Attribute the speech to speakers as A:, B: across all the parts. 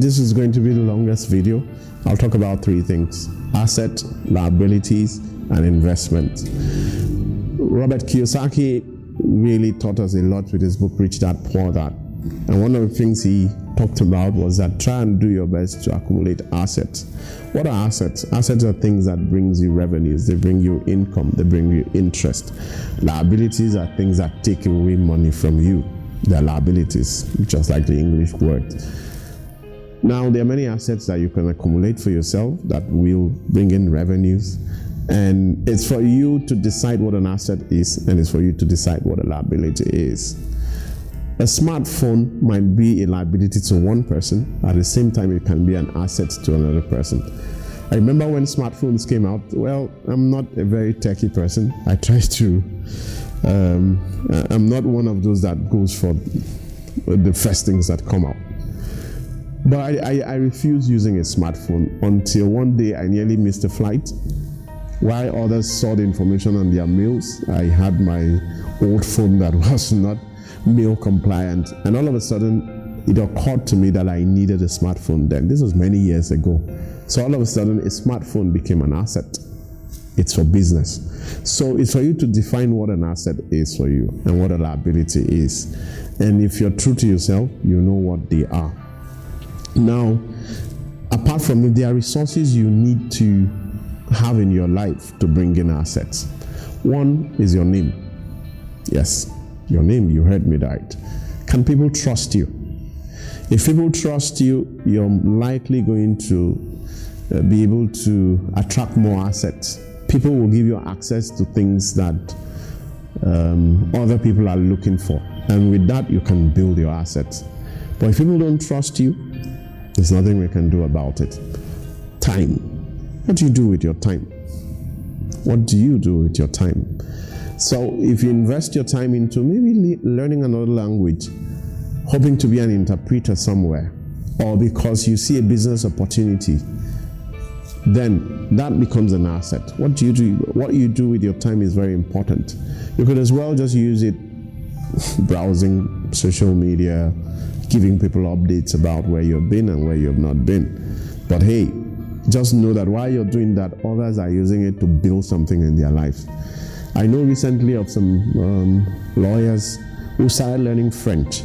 A: this is going to be the longest video. I'll talk about three things: asset, liabilities, and investment. Robert Kiyosaki really taught us a lot with his book, Rich Dad, Poor Dad. And one of the things he talked about was that try and do your best to accumulate assets. What are assets? Assets are things that brings you revenues. They bring you income. They bring you interest. Liabilities are things that take away money from you. They're liabilities, just like the English word. Now, there are many assets that you can accumulate for yourself that will bring in revenues. And it's for you to decide what an asset is, and it's for you to decide what a liability is. A smartphone might be a liability to one person. At the same time, it can be an asset to another person. I remember when smartphones came out. Well, I'm not a very techie person. I try to. I'm not one of those that goes for the first things that come out. But I refuse using a smartphone until one day I nearly missed a flight. While others saw the information on their mails, I had my old phone that was not mail compliant, and all of a sudden it occurred to me that I needed a smartphone then. This was many years ago. So all of a sudden a smartphone became an asset. It's for business. So it's for you to define what an asset is for you and what a liability is. And if you're true to yourself, you know what they are. Now, apart from it, there are resources you need to have in your life to bring in assets. One is your name. Yes, your name, you heard me right. Can people trust you? If people trust you, you're likely going to be able to attract more assets. People will give you access to things that other people are looking for. And with that, you can build your assets. But if people don't trust you, there's nothing we can do about it. Time. What do you do with your time? What do you do with your time? So if you invest your time into maybe learning another language, hoping to be an interpreter somewhere, or because you see a business opportunity, then that becomes an asset. What you do with your time is very important. You could as well just use it browsing social media, giving people updates about where you've been and where you've not been. But hey, just know that while you're doing that, others are using it to build something in their life. I know recently of some lawyers who started learning French.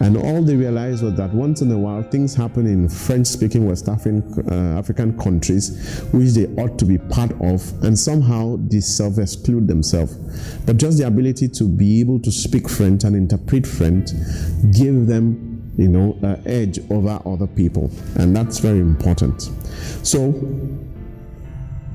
A: And all they realized was that once in a while, things happen in French-speaking West African countries, which they ought to be part of, and somehow they self-exclude themselves. But just the ability to be able to speak French and interpret French gave them, an edge over other people, and that's very important. So,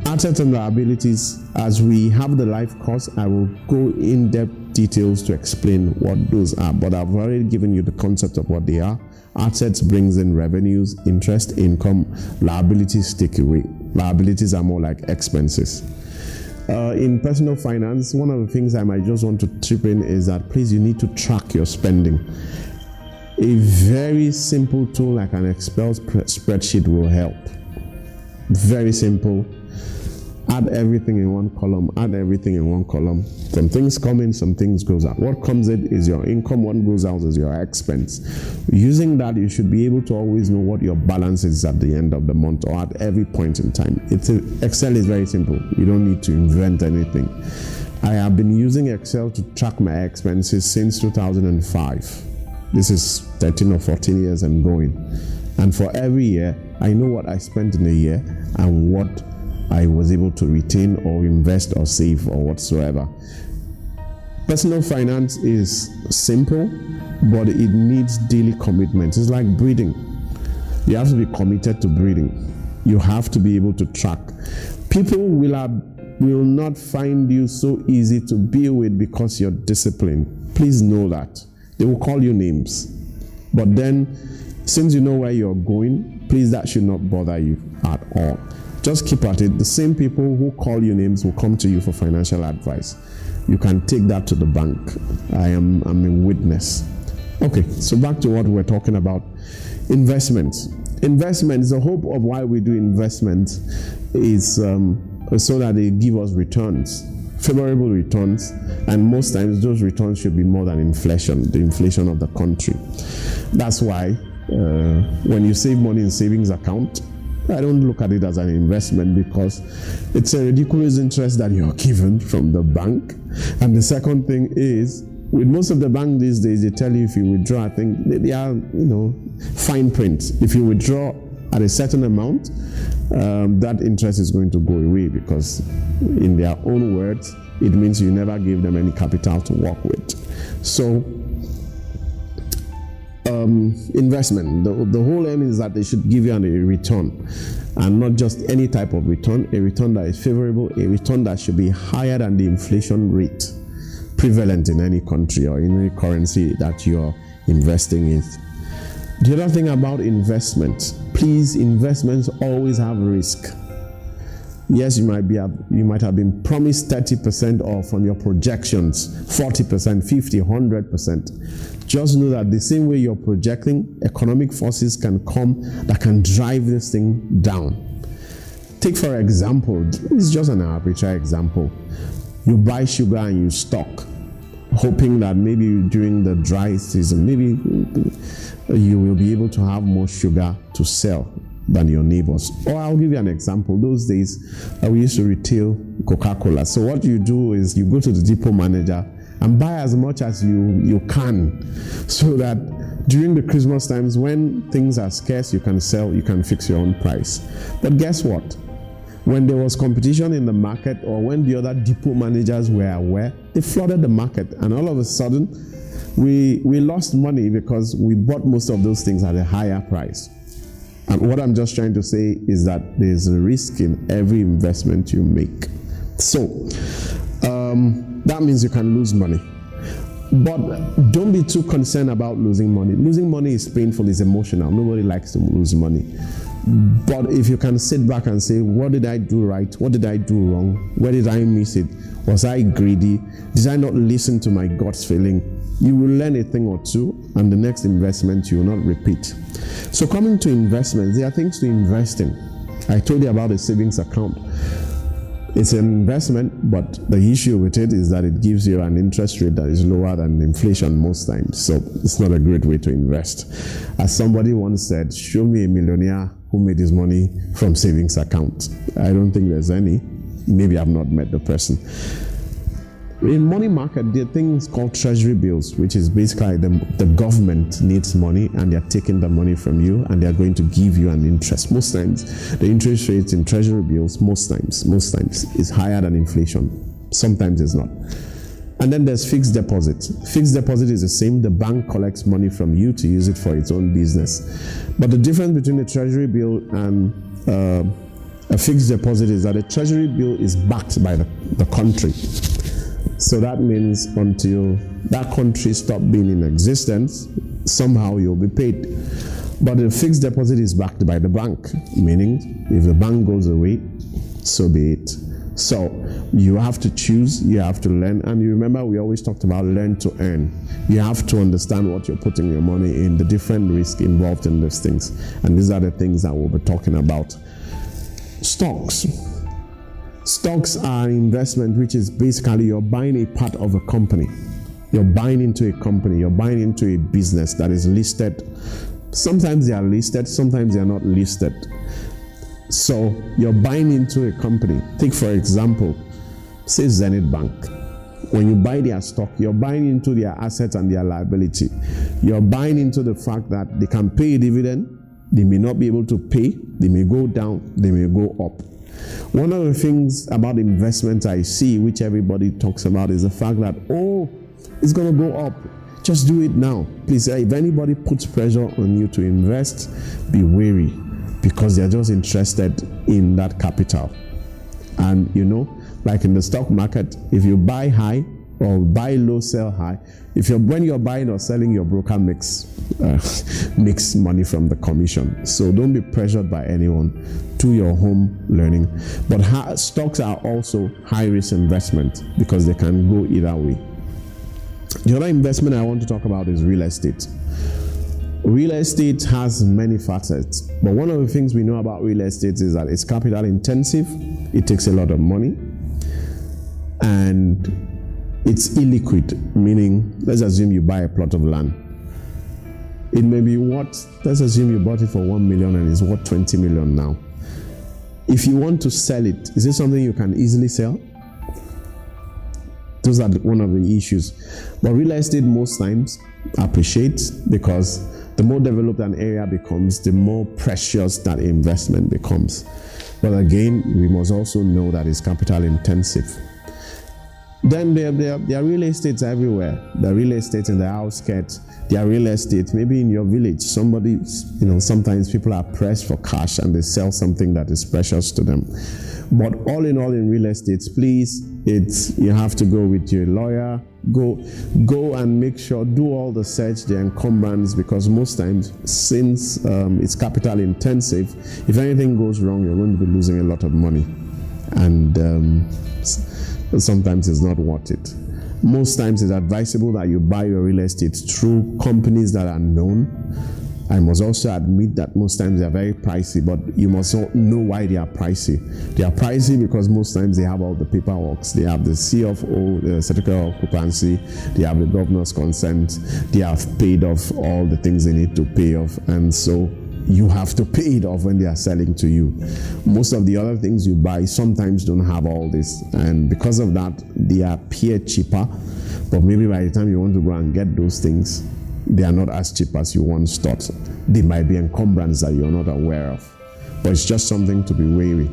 A: assets and liabilities, as we have the live course, I will go in-depth details to explain what those are, but I've already given you the concept of what they are. Assets brings in revenues, interest, income. Liabilities take away. Liabilities are more like expenses. In personal finance, one of the things I might just want to chip in is that please, you need to track your spending. A very simple tool like an Excel spreadsheet will help. Very simple. Add everything in one column, add everything in one column. Some things come in, some things goes out. What comes in is your income, what goes out is your expense. Using that, you should be able to always know what your balance is at the end of the month or at every point in time. Excel is very simple. You don't need to invent anything. I have been using Excel to track my expenses since 2005. This is 13 or 14 years and going. And for every year, I know what I spent in a year and what I was able to retain or invest or save or whatsoever. Personal finance is simple, but it needs daily commitment. It's like breathing. You have to be committed to breathing. You have to be able to track. People will not find you so easy to be with because you're disciplined. Please know that. They will call you names. But then, since you know where you're going, please, that should not bother you at all. Just keep at it. The same people who call you names will come to you for financial advice. You can take that to the bank. I'm a witness. Okay, so back to what we're talking about. Investments. Investments, the hope of why we do investments is so that they give us returns, favorable returns, and most times those returns should be more than inflation, the inflation of the country. That's why When you save money in savings account, I don't look at it as an investment because it's a ridiculous interest that you're given from the bank. And the second thing is, with most of the bank these days, they tell you if you withdraw, I think they are, fine print. If you withdraw at a certain amount, that interest is going to go away because in their own words, it means you never gave them any capital to work with. So, investment, the whole aim is that they should give you a return, and not just any type of return, a return that is favorable, a return that should be higher than the inflation rate prevalent in any country or in any currency that you're investing in. The other thing about investment, please, investments always have risk. Yes, you might have been promised 30% off from your projections, 40%, 50%, 100%. Just know that the same way you're projecting, economic forces can come that can drive this thing down. Take for example, it's just an arbitrary example. You buy sugar and you stock, hoping that maybe during the dry season, maybe you will be able to have more sugar to sell than your neighbors. Or I'll give you an example. Those days, we used to retail Coca-Cola. So what you do is you go to the depot manager and buy as much as you can, so that during the Christmas times when things are scarce, you can sell, you can fix your own price. But guess what? When there was competition in the market, or when the other depot managers were aware, they flooded the market, and all of a sudden we lost money because we bought most of those things at a higher price. And what I'm just trying to say is that there's a risk in every investment you make. So that means you can lose money. But don't be too concerned about losing money. Losing money is painful, it's emotional. Nobody likes to lose money. But if you can sit back and say, what did I do right? What did I do wrong? Where did I miss it? Was I greedy? Did I not listen to my gut's feeling? You will learn a thing or two, and the next investment you will not repeat. So coming to investments, there are things to invest in. I told you about a savings account. It's an investment, but the issue with it is that it gives you an interest rate that is lower than inflation most times. So it's not a great way to invest. As somebody once said, show me a millionaire who made his money from savings account. I don't think there's any. Maybe I've not met the person. In money market, there are things called treasury bills, which is basically the government needs money and they're taking the money from you and they're going to give you an interest. Most times, the interest rates in treasury bills, most times, is higher than inflation. Sometimes it's not. And then there's fixed deposit. Fixed deposit is the same. The bank collects money from you to use it for its own business. But the difference between a treasury bill and a fixed deposit is that a treasury bill is backed by the country. So that means until that country stops being in existence, somehow you'll be paid. But the fixed deposit is backed by the bank, meaning if the bank goes away, so be it. So you have to choose, you have to learn, and you remember we always talked about learn to earn. You have to understand what you're putting your money in, the different risks involved in these things. And these are the things that we'll be talking about. Stocks. Stocks are investment, which is basically you're buying a part of a company. You're buying into a company, you're buying into a business that is listed. Sometimes they are listed, sometimes they are not listed. So you're buying into a company. Take for example, say Zenith Bank. When you buy their stock, you're buying into their assets and their liability. You're buying into the fact that they can pay a dividend, they may not be able to pay, they may go down, they may go up. One of the things about investment I see, which everybody talks about, is the fact that, it's going to go up. Just do it now. Please, if anybody puts pressure on you to invest, be wary, because they're just interested in that capital. And like in the stock market, if you buy high or buy low, sell high, when you're buying or selling, your broker makes money from the commission. So don't be pressured by anyone. Do your home learning. But stocks are also high risk investment because they can go either way. The other investment I want to talk about is real estate. Real estate has many facets, but one of the things we know about real estate is that it's capital intensive, it takes a lot of money, and it's illiquid, meaning let's assume you buy a plot of land. It may be worth, let's assume you bought it for 1 million and it's worth 20 million now. If you want to sell it, is it something you can easily sell? Those are one of the issues. But real estate most times appreciates, because the more developed an area becomes, the more precious that investment becomes. But again, we must also know that it's capital intensive. Then there are real estates everywhere. There are real estate in the outskirts. There are real estate maybe in your village. Somebody, sometimes people are pressed for cash and they sell something that is precious to them. But all in all, in real estate, please, you have to go with your lawyer. Go and make sure, do all the search, the encumbrance, because most times, since it's capital intensive, if anything goes wrong, you're going to be losing a lot of money. And sometimes it's not worth it. Most times it's advisable that you buy your real estate through companies that are known. I must also admit that most times they are very pricey, but you must know why they are pricey. They are pricey because most times they have all the paperwork. They have the CFO, the certificate of occupancy, they have the governor's consent, they have paid off all the things they need to pay off, and so you have to pay it off when they are selling to you. Most of the other things you buy sometimes don't have all this, and because of that, they appear cheaper, but maybe by the time you want to go and get those things, they are not as cheap as you once thought. They might be encumbrance that you're not aware of, but it's just something to be wary.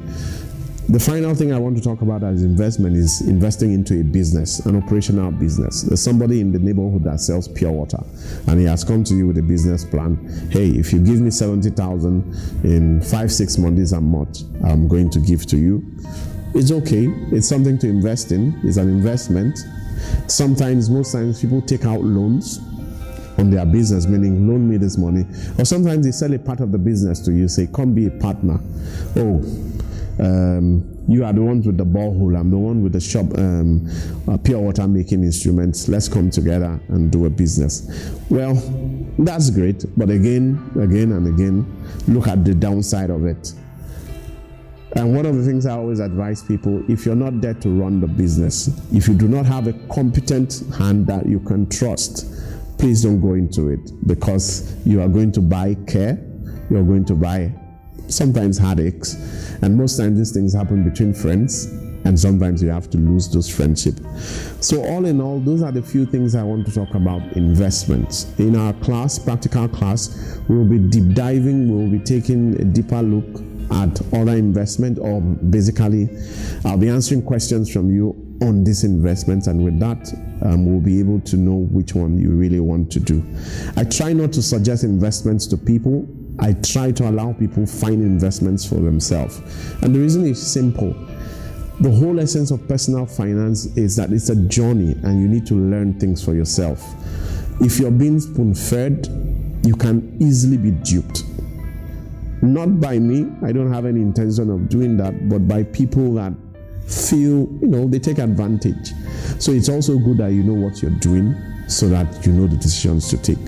A: The final thing I want to talk about as investment is investing into a business, an operational business. There's somebody in the neighborhood that sells pure water, and he has come to you with a business plan. Hey, if you give me 70,000 in 5-6 months, this is how much I'm going to give to you. It's okay. It's something to invest in. It's an investment. Most times people take out loans on their business, meaning loan me this money, or sometimes they sell a part of the business to you, say, come be a partner. You are the ones with the borehole, I'm the one with the shop, pure water making instruments. Let's come together and do a business. Well, that's great, but again and again, look at the downside of it. And one of the things I always advise people, if you're not there to run the business, if you do not have a competent hand that you can trust, please don't go into it, because you are going to buy care, you're going to buy sometimes headaches, and most times these things happen between friends, and sometimes you have to lose those friendships. So all in all, those are the few things I want to talk about investments. In our class, practical class, we will be deep diving, we will be taking a deeper look at other investment, or basically I'll be answering questions from you on this investment, and with that we'll be able to know which one you really want to do. I try not to suggest investments to people. I try to allow people find investments for themselves, and the reason is simple. The whole essence of personal finance is that it's a journey, and you need to learn things for yourself. If you're being spoon-fed, you can easily be duped. Not by me, I don't have any intention of doing that, but by people that feel, they take advantage. So it's also good that you know what you're doing, so that you know the decisions to take.